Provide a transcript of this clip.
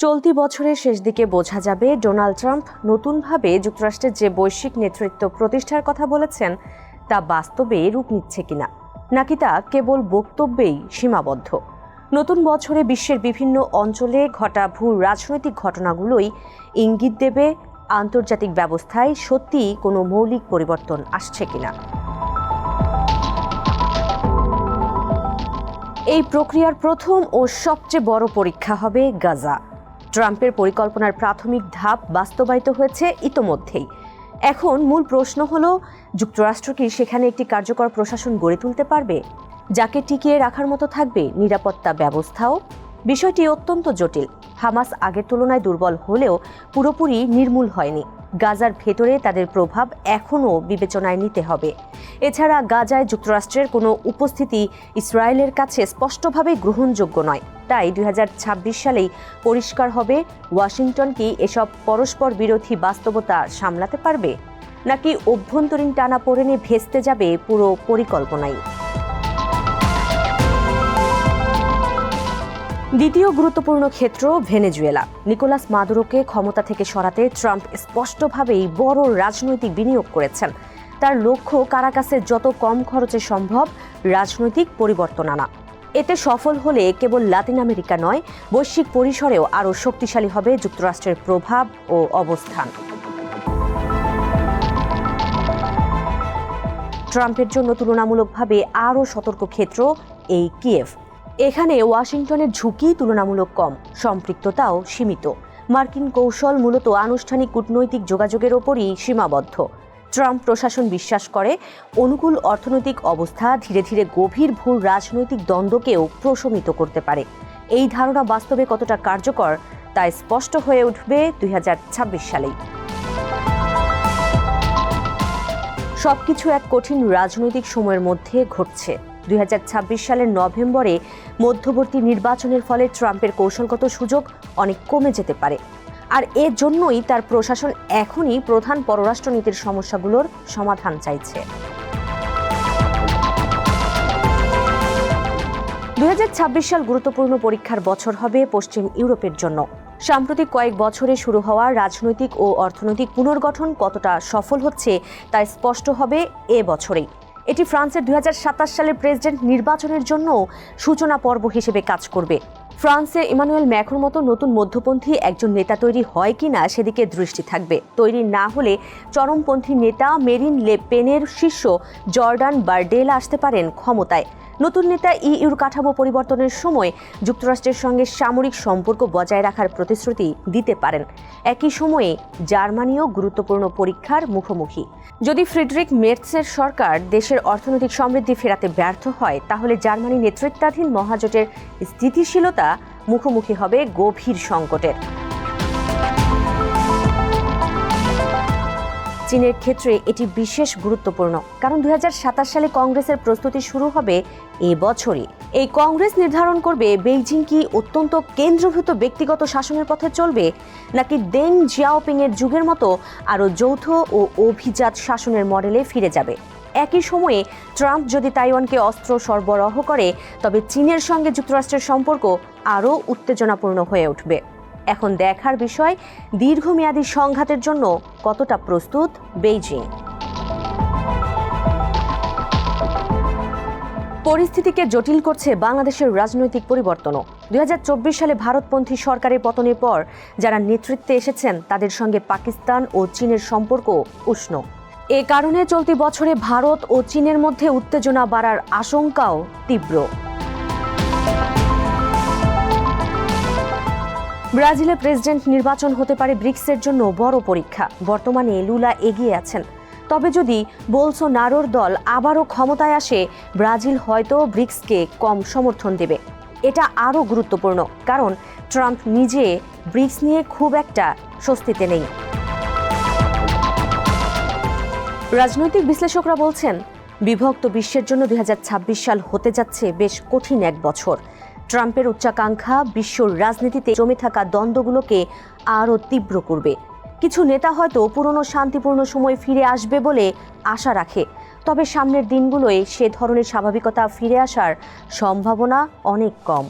চলতি বছরের শেষ দিকে বোঝা যাবে ডোনাল্ড ট্রাম্প নতুনভাবে যুক্তরাষ্ট্রের যে বৈশ্বিক নেতৃত্ব প্রতিষ্ঠার কথা বলেছেন তা বাস্তবে রূপ নিচ্ছে কিনা, নাকি তা কেবল বক্তব্যেই সীমাবদ্ধ। নতুন বছরে বিশ্বের বিভিন্ন অঞ্চলে ঘটা ভূ রাজনৈতিক ঘটনাগুলোই ইঙ্গিত দেবে আন্তর্জাতিক ব্যবস্থায় সত্যিই কোনো মৌলিক পরিবর্তন আসছে কিনা। এই প্রক্রিয়ার প্রথম ও সবচেয়ে বড় পরীক্ষা হবে গাজা। ট্রাম্পের পরিকল্পনার প্রাথমিক ধাপ বাস্তবায়িত হয়েছে ইতোমধ্যেই। এখন মূল প্রশ্ন হলো, যুক্তরাষ্ট্র কি সেখানে একটি কার্যকর প্রশাসন গড়ে তুলতে পারবে, যাকে টিকিয়ে রাখার মতো থাকবে নিরাপত্তা ব্যবস্থাও? বিষয়টি অত্যন্ত জটিল। হামাস আগের তুলনায় দুর্বল হলেও পুরোপুরি নির্মূল হয়নি। গাজার ভেতরে তাদের প্রভাব এখনও বিবেচনায় নিতে হবে। এছাড়া গাজায় যুক্তরাষ্ট্রের কোনো উপস্থিতি ইসরায়েলের কাছে স্পষ্টভাবে গ্রহণযোগ্য নয়। তাই 2026 সালেই পরিষ্কার হবে ওয়াশিংটন কি এসব পরস্পর বিরোধী বাস্তবতা সামলাতে পারবে, নাকি অভ্যন্তরীণ টানাপোড়েনে ভেস্তে যাবে পুরো পরিকল্পনাই। দ্বিতীয় গুরুত্বপূর্ণ ক্ষেত্র ভেনেজুয়েলা। নিকোলাস মাদুরোকে ক্ষমতা থেকে সরাতে ট্রাম্প স্পষ্টভাবেই বড় রাজনৈতিক বিনিয়োগ করেছেন। তার লক্ষ্য কারাকাসে যত কম খরচে সম্ভব রাজনৈতিক পরিবর্তন আনা। এতে সফল হলে কেবল লাতিন আমেরিকা নয়, বৈশ্বিক পরিসরেও আরও শক্তিশালী হবে যুক্তরাষ্ট্রের প্রভাব ও অবস্থান। ট্রাম্পের জন্য তুলনামূলকভাবে আরও সতর্ক ক্ষেত্র এই কিয়েভ। এখানে ওয়াশিংটনের ঝুঁকি তুলনামূলক কম, সম্পৃক্ততাও সীমিত। মার্কিন কৌশল মূলত আনুষ্ঠানিক কূটনৈতিক যোগাযোগের ওপরই সীমাবদ্ধ। ট্রাম্প প্রশাসন বিশ্বাস করে অনুকূল অর্থনৈতিক অবস্থা ধীরে ধীরে গভীর ভূ রাজনৈতিক দ্বন্দ্বকেও প্রশমিত করতে পারে। এই ধারণা বাস্তবে কতটা কার্যকর তা স্পষ্ট হয়ে উঠবে 2026 সালেই। সবকিছু এক কঠিন রাজনৈতিক সময়ের মধ্যে ঘটছে। 2026 সালের নভেম্বরে মধ্যবর্তী নির্বাচনের ফলে ট্রাম্পের কৌশলগত সুযোগ অনেক কমে যেতে পারে। আর এর জন্যই তার প্রশাসন এখনই প্রধান পররাষ্ট্রনীতির সমস্যাগুলোর সমাধান চাইছে। 2026 সাল গুরুত্বপূর্ণ পরীক্ষার বছর হবে পশ্চিম ইউরোপের জন্য। সাম্প্রতিক কয়েক বছরে শুরু হওয়া রাজনৈতিক ও অর্থনৈতিক পুনর্গঠন কতটা সফল হচ্ছে তা স্পষ্ট হবে এ বছরেই। এটি ফ্রান্সের 2027 সালের প্রেসিডেন্ট নির্বাচনের জন্য সূচনা পর্ব হিসেবে কাজ করবে। ফ্রান্সে ইমানুয়েল ম্যাক্রোর মতো নতুন মধ্যপন্থী একজন নেতা তৈরি হয় কিনা সেদিকে দৃষ্টি থাকবে। তৈরি না হলে চরমপন্থী নেতা মেরিন লে পেনের শিষ্য জর্ডান বারডেলা আসতে পারেন ক্ষমতায়। নতুন নেতা ইইউর কাঠামো পরিবর্তনের সময় যুক্তরাষ্ট্রের সঙ্গে সামরিক সম্পর্ক বজায় রাখার প্রতিশ্রুতি দিতে পারেন। একই সময়ে জার্মানিও গুরুত্বপূর্ণ পরীক্ষার মুখোমুখি। যদি ফ্রিডরিখ মের্জের সরকার দেশের অর্থনৈতিক সমৃদ্ধি ফেরাতে ব্যর্থ হয়, তাহলে জার্মানি নেতৃত্বাধীন মহাজোটের স্থিতিশীলতা মুখোমুখি হবে গভীর সংকটের। চীনের ক্ষেত্রে এটি বিশেষ গুরুত্বপূর্ণ, কারণ 2027 সালে কংগ্রেসের প্রস্তুতি শুরু হবে এ বছরই। এই কংগ্রেস নির্ধারণ করবে বেইজিং কি অত্যন্ত কেন্দ্রীভূত ব্যক্তিগত শাসনের পথে চলবে, নাকি দেং জিয়াওপিং এর যুগের মতো আরও যৌথ ও অভিজাত শাসনের মডেলে ফিরে যাবে। একই সময়ে ট্রাম্প যদি তাইওয়ানকে অস্ত্র সরবরাহ করে, তবে চীনের সঙ্গে যুক্তরাষ্ট্রের সম্পর্ক আরও উত্তেজনাপূর্ণ হয়ে উঠবে। এখন দেখার বিষয়, দীর্ঘমেয়াদী সংঘাতের জন্য কতটা প্রস্তুত বেইজিং। পরিস্থিতিকে জটিল করছে বাংলাদেশের রাজনৈতিক পরিবর্তনও। 2024 সালে ভারতপন্থী সরকারের পতনের পর যারা নেতৃত্বে এসেছেন তাদের সঙ্গে পাকিস্তান ও চীনের সম্পর্ক উষ্ণ। এ কারণে চলতি বছরে ভারত ও চীনের মধ্যে উত্তেজনা বাড়ার আশঙ্কাও তীব্র। ব্রাজিলে প্রেসিডেন্ট নির্বাচন হতে পারে ব্রিক্সের জন্য বড় পরীক্ষা। বর্তমানে লুলা এগিয়ে আছেন, তবে যদি বোলসোনারোর দল আবারও ক্ষমতায় আসে, ব্রাজিল হয়তো ব্রিক্সকে কম সমর্থন দেবে। এটা আরও গুরুত্বপূর্ণ, কারণ ট্রাম্প নিজে ব্রিক্স নিয়ে খুব একটা স্বস্তিতে নেই। রাজনৈতিক বিশ্লেষকরা বলছেন, বিভক্ত বিশ্বের জন্য 2026 সাল হতে যাচ্ছে বেশ কঠিন এক বছর। ট্রাম্পের উচ্চাকাঙ্ক্ষা বিশ্ব রাজনীতিতে জমে থাকা দ্বন্দ্বগুলোকে আরও তীব্র করবে। কিছু নেতা হয়তো পুরনো শান্তিপূর্ণ সময় ফিরে আসবে বলে আশা রাখে, তবে সামনের দিনগুলোয় সে ধরনের স্বাভাবিকতা ফিরে আসার সম্ভাবনা অনেক কম।